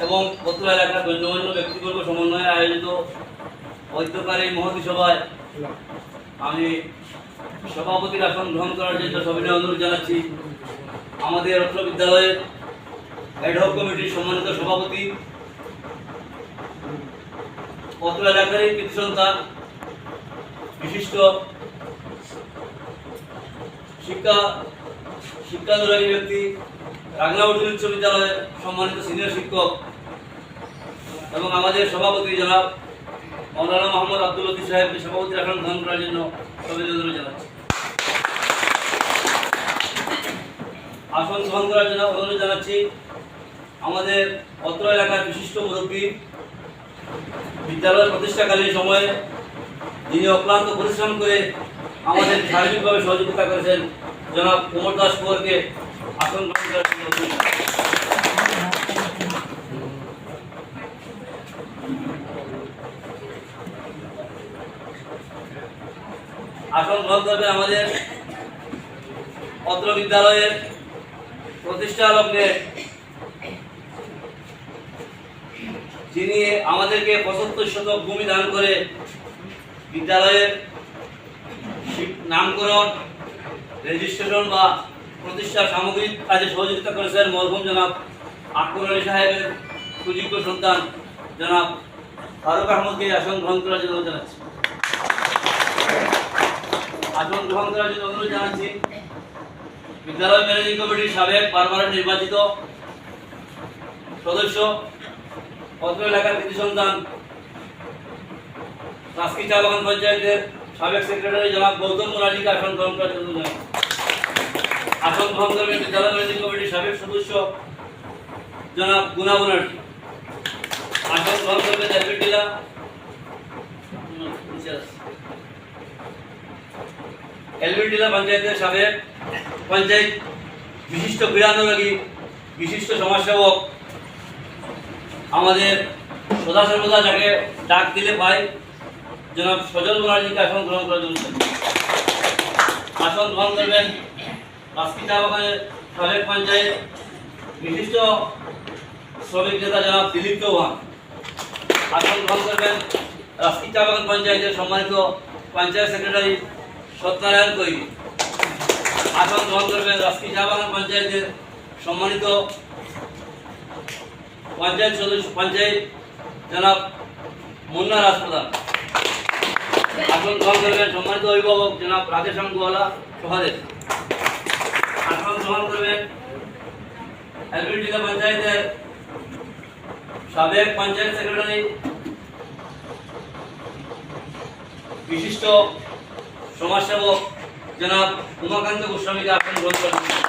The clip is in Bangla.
এবং অত্র এলাকার গণ্যমান্য ব্যক্তিবর্গ সমন্বয়ে আয়োজিত ঐক্যকার এই মহতী সভায় আমি সভাপতির আসন গ্রহণ করার জন্য সবিনয় অনুরোধ জানাচ্ছি। আমাদের অত্র বিদ্যালয়ের অ্যাডহক কমিটির সম্মানিত সভাপতি, অত্র এলাকারই কৃতি সন্তান, বিশিষ্ট শিক্ষানুরাগী ব্যক্তি, রাঙ্গামাটি উচ্চ বিদ্যালয়ের সম্মানিত সিনিয়র শিক্ষক এবং আমাদের সভাপতি জনাব মৌলানা মোহাম্মদ আব্দুল লতিফ সাহেবকে সভাপতির আসন গ্রহণ করার জন্য সবিনয় অনুরোধ জানাচ্ছি। আসন গ্রহণ করার জন্য অনুরোধ জানাচ্ছি আমাদের অত্র এলাকার বিশিষ্ট মুরব্বী, বিদ্যালয় প্রতিষ্ঠাকালীন সময়ে যিনি অক্লান্ত পরিশ্রম করে আমাদের সার্বিকভাবে সহযোগিতা করেছেন জনাব কুমার দাস কুমারকে আসন গ্রহণ করার জন্য আসন গ্রহণ করবেন আমাদের অত্র বিদ্যালয়ের প্রতিষ্ঠা লগ্নে যিনি আমাদেরকে 75 শতক ভূমি দান করে বিদ্যালয়ের নামকরণ, রেজিস্ট্রেশন বা প্রতিষ্ঠার সামগ্রিক কাজে সহযোগিতা করেছেন মরহুম জনাব আকবর আলী সাহেবের সুযোগ্য সন্তান জনাব ফারুক আহমদকে আসন গ্রহণ করার জন্য জানাচ্ছি। আসন গ্রহণ করার জন্য অনুরোধ জানাচ্ছি বিদ্যালয় ম্যানেজিং কমিটির সাবেক পার্মানেন্ট নির্বাচিত সদস্য, অত্র এলাকার কৃতি সন্তান, রাজকি চা বাগান পঞ্চায়েতের সাবেক সেক্রেটারি জনাব গৌতম মুরারিকে আসন গ্রহণ করার জন্য জানাচ্ছি। আসন গ্রহণ করবেন বিদ্যালয় ম্যানেজিং কমিটির সাবেক সদস্য জনাব গুনা মুরারি। আসন গ্রহণ করবেন এলবিটিলা পঞ্চায়েতের সাবেক পঞ্চায়েত বিশিষ্ট ক্রীড়ানুরাগী, বিশিষ্ট সমাজসেবক, আমাদের সদা সর্বদা যাকে ডাক দিলে পাই জনাব সজল মুরারিকে আসন গ্রহণ করার জন্য আসন গ্রহণ করবেন রাজকি চা বাগানের সাবেক পঞ্চায়েত বিশিষ্ট শ্রমিক নেতা জনাব দিলীপ চৌহান। আসন গ্রহণ করবেন রাজকি চা বাগান পঞ্চায়েতের সম্মানিত পঞ্চায়েত সেক্রেটারি সত্যনারায়ণ কৈরি। আসন গ্রহণ করবেন রাজকি চা বাগান পঞ্চায়েতের সম্মানিত পঞ্চায়েত সদস্য জনাব মুন্না রাজপ্রধান। আসন গ্রহণ করবেন সম্মানিত অভিভাবক জনাব রাধেশ্যাম গোয়ালা সহদেব। আসন গ্রহণ করবেন এলবিটিলা পঞ্চায়েতের সাবেক পঞ্চায়েত সেক্রেটারি, বিশিষ্ট সমাজসেবক জনাব উমাকান্ত গোস্বামীকে আসন গ্রহণ করবেন।